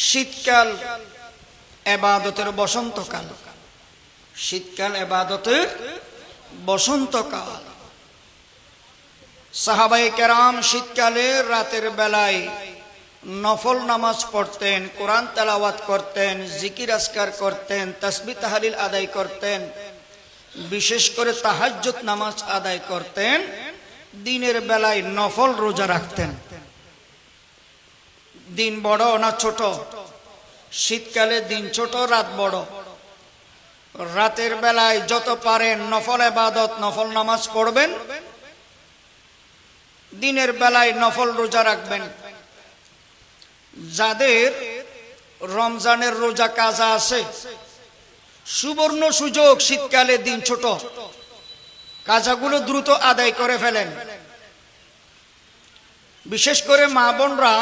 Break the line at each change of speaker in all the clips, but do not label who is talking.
শীতকাল ইবাদতের বসন্তকাল। শীতকাল ইবাদতের বসন্তকাল। সাহাবায়ে কেরাম শীতকালে রাতের বেলায় নফল নামাজ পড়তেন, কোরআন তেলাওয়াত করতেন, জিকির আজকার করতেন, তাসবিহ তাহলিল আদায় করতেন, বিশেষ করে তাহাজ্জুদ নামাজ আদায় করতেন। দিনের বেলায় নফল রোজা রাখতেন। দিন বড় না ছোট? শীতকালে দিন ছোট, রাত বড়। রাতের বেলায় যত পারেন নফল ইবাদত, নফল নামাজ পড়বেন, দিনের বেলায় নফল রোজা রাখবেন। যাদের রমজানের রোজা কাজা আছে, সুবর্ণ সুযোগ, শীতকালে দিন ছোট, কাজাগুলো দ্রুত আদায় করে ফেলেন। বিশেষ করে মা বোনরা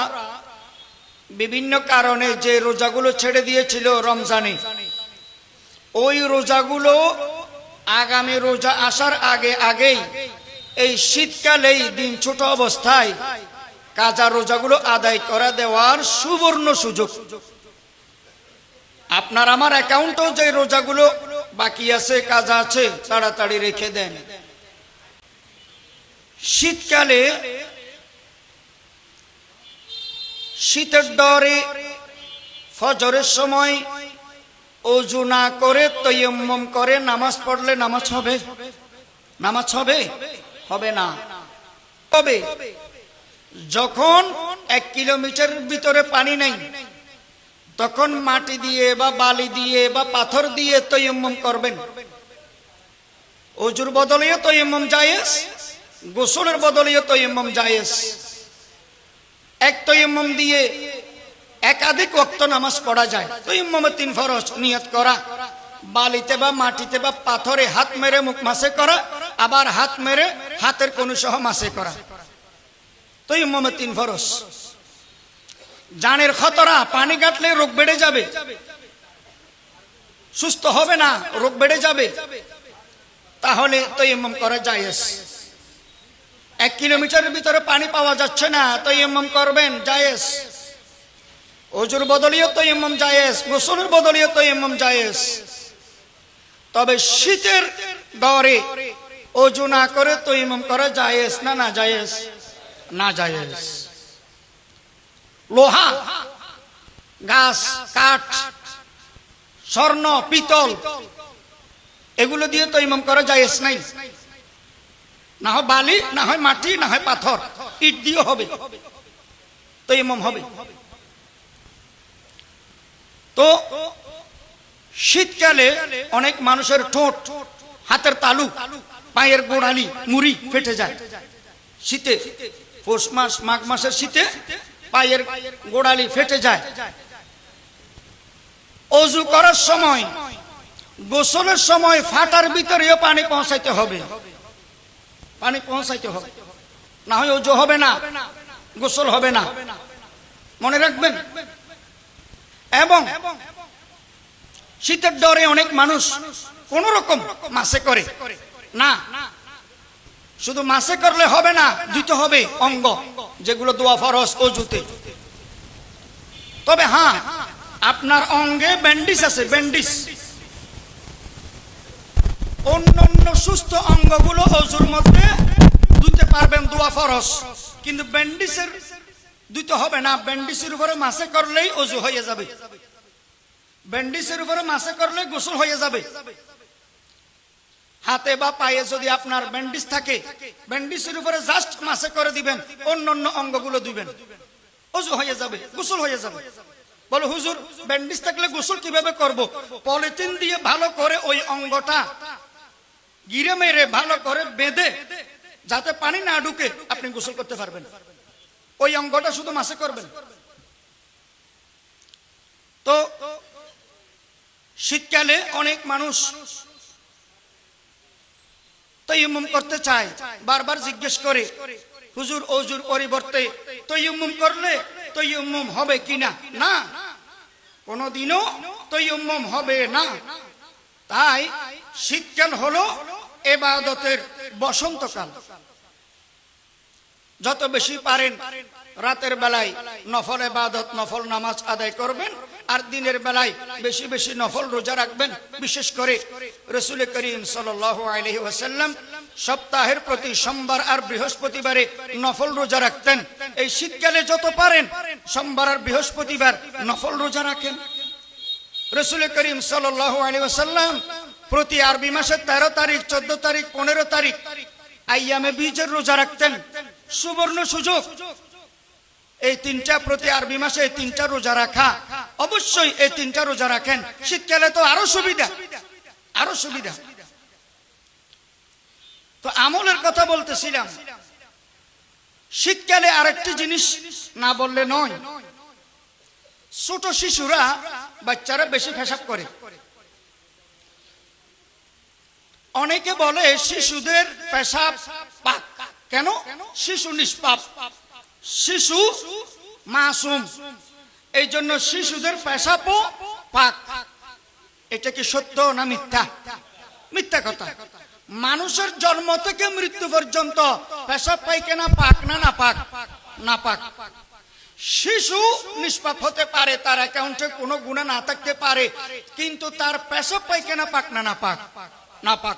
বিভিন্ন কারণে যে রোজাগুলো ছেড়ে দিয়েছিল রমজানে, ওই রোজাগুলো আগামী রোজা আসার আগেই এই শীতকালেই দিন ছোট অবস্থায় কাজা রোজাগুলো আদায় করে দেওয়ার সুবর্ণ সুযোগ। আপনার আমার অ্যাকাউন্টেও যে রোজাগুলো বাকি আছে, কাজা আছে, তাড়াতাড়ি রেখে দেন। শীতকালে শীতের ডরে ফজরের সময় ওযু না করে তায়াম্মুম করে নামাজ পড়লে নামাজ হবে? নামাজ হবে? হবে না। তবে যখন 1 কিলোমিটার ভিতরে পানি নেই, তখন মাটি দিয়ে বা বালি দিয়ে বা পাথর দিয়ে তায়াম্মুম করবেন। ওযুর বদলেও তায়াম্মুম জায়েজ, গোসলের বদলেও তায়াম্মুম জায়েজ। এক তায়াম্মুম দিয়ে একাধিক ওয়াক্ত নামাজ পড়া যায়। তায়াম্মুমে 3 ফরজ: নিয়ত করা, বালিতে বা মাটিতে বা পাথরে হাত মেরে মুখ মাসে করা, আবার হাত মেরে হাতের কোণ সহ মাসে করা। তায়াম্মুমে 3 ফরজ। জানের খতরা, পানি কাটলে রোগ বেড়ে যাবে, সুস্থ হবে না, রোগ বেড়ে যাবে, তাহলে তায়াম্মুম করা জায়েজ। 1 কিলোমিটারের ভিতরে পানি পাওয়া যাচ্ছে না, তায়াম্মুম করবেন, জায়েজ। ওযুর বদলেও তায়াম্মুম জায়েজ, গোসলের বদলেও তায়াম্মুম জায়েজ। তবে শীতের ডরে ওযু না করে তায়াম্মুম করা জায়েজ না? না জায়েজ, না জায়েজ। লোহা, গাছ, কাঠ, স্বর্ণ, পিতল, এগুলো দিয়ে তায়াম্মুম করা জায়েজ নাই। না হয় বালি, না হয় মাটি, না হয় পাথর, ইট দিয়ে হবে, তায়াম্মুম হবে। তো শীতকালে অনেক মানুষের ঠোঁট, হাতের তালু, পায়ের গোড়ালি, মুড়ি ফেটে যায় শীতে। পৌষ মাস, মাঘ মাসের শীতে পায়ের গোড়ালি ফেটে যায়। ওযু করার সময়, গোসলের সময় ফাটার ভিতরেও পানি পৌঁছাইতে হবে, পানি পৌঁছাইতে হবে, না হয় ওযু হবে না, গোসল হবে না, মনে রাখবেন। এবং শীতের ডরে অনেক মানুষ কোন রকম মাসে করে না। শুধু মাসে করলে হবে না, দিতে হবে অঙ্গ, যেগুলো দোয়া ফরজ ওযুতে। তবে হ্যাঁ, আপনার অঙ্গে ব্যান্ডিজ আছে, ব্যান্ডিজ, অন্যান্য সুস্থ অঙ্গগুলো ওযুর মধ্যে দিতে পারবেন, দোয়া ফরজ, কিন্তু ব্যান্ডিজের দিতে হবে না। ব্যান্ডিজের উপরে মাসে করলেই ওযু হয়ে যাবে, ব্যান্ডিজের উপরে মাসে করলে গোসল হয়ে যাবে। হাতে বা পায়ে যদি আপনার ব্যান্ডিজ থাকে, ব্যান্ডিজের উপরে জাস্ট মাসে করে দিবেন, অন্যান্য অঙ্গগুলো দিবেন, ওযু হয়ে যাবে, গোসল হয়ে যাবে। বলো হুজুর, ব্যান্ডিজ থাকলে গোসল কিভাবে করব? পলিথিন দিয়ে ভালো করে ওই অঙ্গটা গিরে মেরে ভালো করে বেঁধে, যাতে পানি না ঢুকে, আপনি গোসল করতে পারবেন। ওই অঙ্গটা শুধু মাসে করবেন। তো শীতকালে অনেক মানুষ তায়াম্মুম করতে চায়, বারবার জিজ্ঞেস করে, হুজুর ওযুর পরিবর্তে তায়াম্মুম করলে তায়াম্মুম হবে কিনা? না, কোনদিনও তায়াম্মুম হবে না। তাই শীতকাল হলো ইবাদতের বসন্তকাল। যত বেশি পারেন রাতের বেলায় নফল ইবাদত নফল নামাজ আদায় করবেন আর দিনের বেলায় বেশি বেশি নফল রোজা রাখবেন। বিশেষ করে রাসূল করিম সাল্লাল্লাহু আলাইহি ওয়াসাল্লাম সপ্তাহের প্রতি সোমবার আর বৃহস্পতিবারে নফল রোজা রাখতেন। এই শীতকালে যত পারেন সোমবার আর বৃহস্পতিবার নফল রোজা রাখেন। রাসূল করিম সাল্লাল্লাহু আলাইহি ওয়াসাল্লাম প্রতি আরবি মাসের 13 তারিখ 14 তারিখ 15 তারিখ আইয়ামে বীজের রোজা রাখতেন। সুবর্ণ সুযোগ এই তিনটা প্রতি আরবি মাসে এই তিনটা রোজা রাখা। অবশ্যই এই তিনটা রোজা রাখেন। শীতকালে তো আরো সুবিধা, আরো সুবিধা। তো আমলের কথা বলতেছিলাম, শীতকালে আরেকটি জিনিস না বললে নয়। ছোট শিশুরা বাচ্চারা বেশি পেশাব করে। অনেকে বলে শিশুদের পেশাব পাক। কেন? শিশু নিষ্পাপ, শিশু মাসুম, এই জন্য শিশুদের পেশাবও পাক। এটা কি সত্য না মিথ্যা? মিথ্যা কথা। মানুষের জন্ম থেকে মৃত্যু পর্যন্ত পেশাব পায়খানা পাক না না পাক? না পাক। শিশু নিষ্পাপ হতে পারে, তার অ্যাকাউন্টে কোনো গুনাহ না থাকতে পারে, কিন্তু তার পেশাব পায়খানা পাক না না পাক? না পাক।